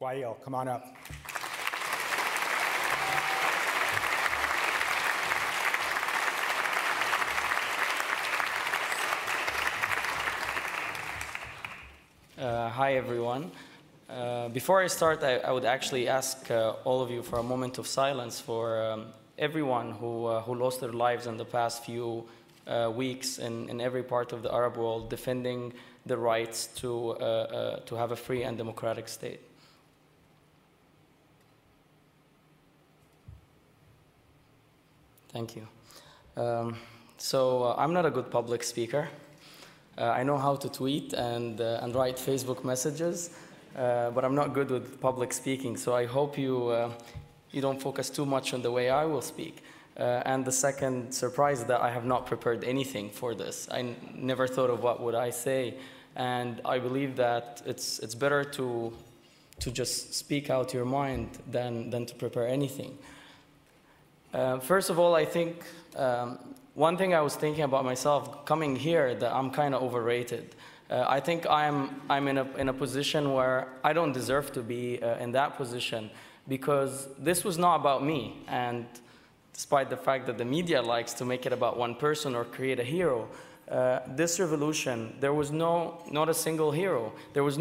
Wa'il, come on up. Hi, everyone. Before I start, I would actually ask all of you for a moment of silence for everyone who lost their lives in the past few weeks in every part of the Arab world defending the rights to have a free and democratic state. Thank you. I'm not a good public speaker. I know how to tweet and write Facebook messages, but I'm not good with public speaking. So I hope you don't focus too much on the way I will speak. And the second surprise is that I have not prepared anything for this. I never thought of what would I say, and I believe that it's better to just speak out your mind than to prepare anything. First of all, I think one thing I was thinking about myself coming here, that I'm kind of overrated. I think I'm in a position where I don't deserve to be in that position, because this was not about me. And despite the fact that the media likes to make it about one person or create a hero, this revolution, there was not a single hero. There was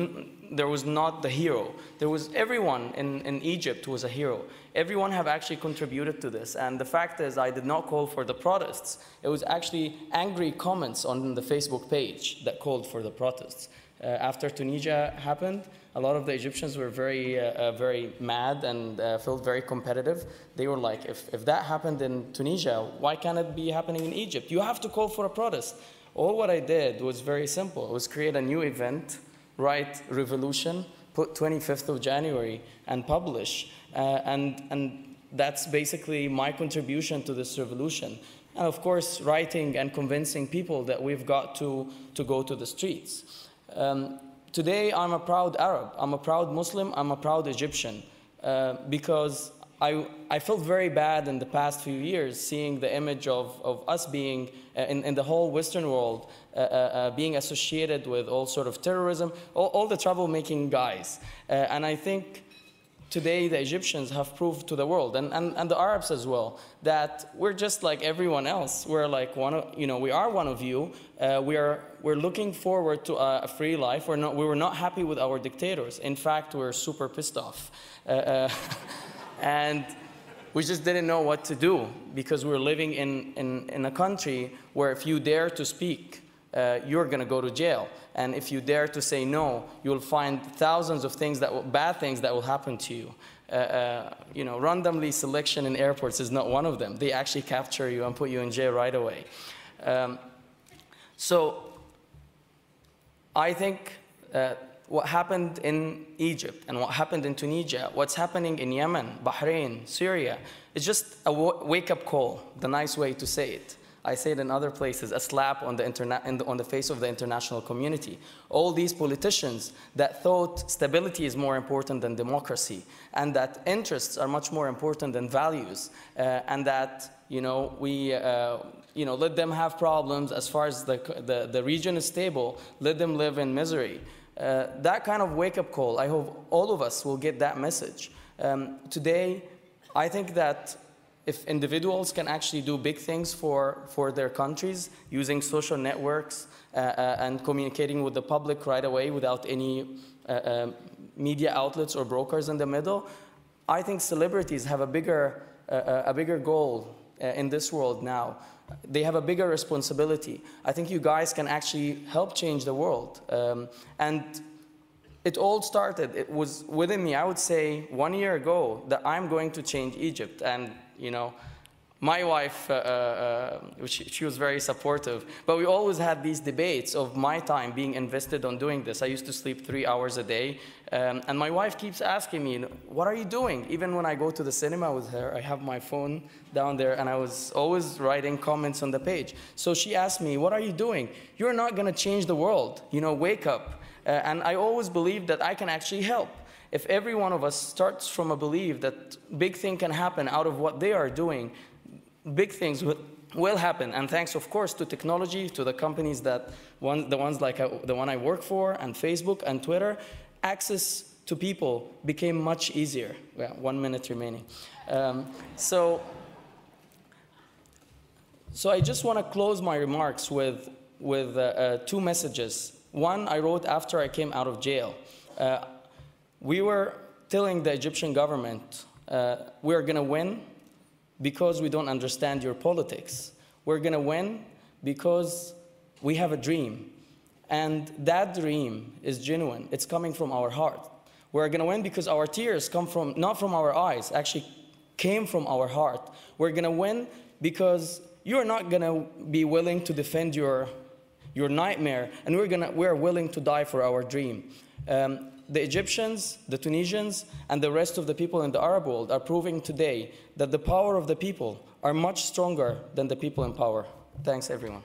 not the hero. There was everyone in Egypt was a hero. Everyone have actually contributed to this. And the fact is, I did not call for the protests. It was actually angry comments on the Facebook page that called for the protests. After Tunisia happened, a lot of the Egyptians were very mad and felt very competitive. They were like, if that happened in Tunisia, why can't it be happening in Egypt? You have to call for a protest. All what I did was very simple. It was create a new event, write revolution, put 25th of January, and publish. And that's basically my contribution to this revolution. And of course, writing and convincing people that we've got to go to the streets. Today, I'm a proud Arab. I'm a proud Muslim. I'm a proud Egyptian, because I felt very bad in the past few years seeing the image of us being, in the whole Western world, being associated with all sort of terrorism, all the troublemaking guys. And I think today the Egyptians have proved to the world, and the Arabs as well, that we're just like everyone else. We're like we are one of you. We're looking forward to a free life. We were not happy with our dictators. In fact, we're super pissed off. And we just didn't know what to do, because we're living in a country where if you dare to speak, you're going to go to jail. And if you dare to say no, you'll find thousands of bad things that will happen to you. Randomly selection in airports is not one of them. They actually capture you and put you in jail right away. So I think what happened in Egypt and what happened in Tunisia, what's happening in Yemen, Bahrain, Syria, is just a wake-up call, the nice way to say it. I say it in other places, a slap on the face of the international community. All these politicians that thought stability is more important than democracy, and that interests are much more important than values, and that we let them have problems as far as the region is stable, let them live in misery. That kind of wake-up call, I hope all of us will get that message. Today, I think that if individuals can actually do big things for their countries using social networks and communicating with the public right away without any media outlets or brokers in the middle, I think celebrities have a bigger goal in this world now. They have a bigger responsibility. I think you guys can actually help change the world. And it all started, it was within me, I would say 1 year ago, that I'm going to change Egypt. And my wife, she was very supportive, but we always had these debates of my time being invested on doing this. I used to sleep 3 hours a day, and my wife keeps asking me, what are you doing? Even when I go to the cinema with her, I have my phone down there, and I was always writing comments on the page. So she asked me, what are you doing? You're not going to change the world, wake up. And I always believed that I can actually help. If every one of us starts from a belief that big things can happen out of what they are doing, big things will happen. And thanks, of course, to technology, to the companies the ones like the one I work for, and Facebook and Twitter, access to people became much easier. Yeah, 1 minute remaining. So I just want to close my remarks with 2 messages. One I wrote after I came out of jail. We were telling the Egyptian government, we're going to win because we don't understand your politics. We're going to win because we have a dream. And that dream is genuine. It's coming from our heart. We're going to win because our tears come from, not from our eyes, actually came from our heart. We're going to win because you're not going to be willing to defend your nightmare, and we're willing to die for our dream. The Egyptians, the Tunisians, and the rest of the people in the Arab world are proving today that the power of the people are much stronger than the people in power. Thanks, everyone.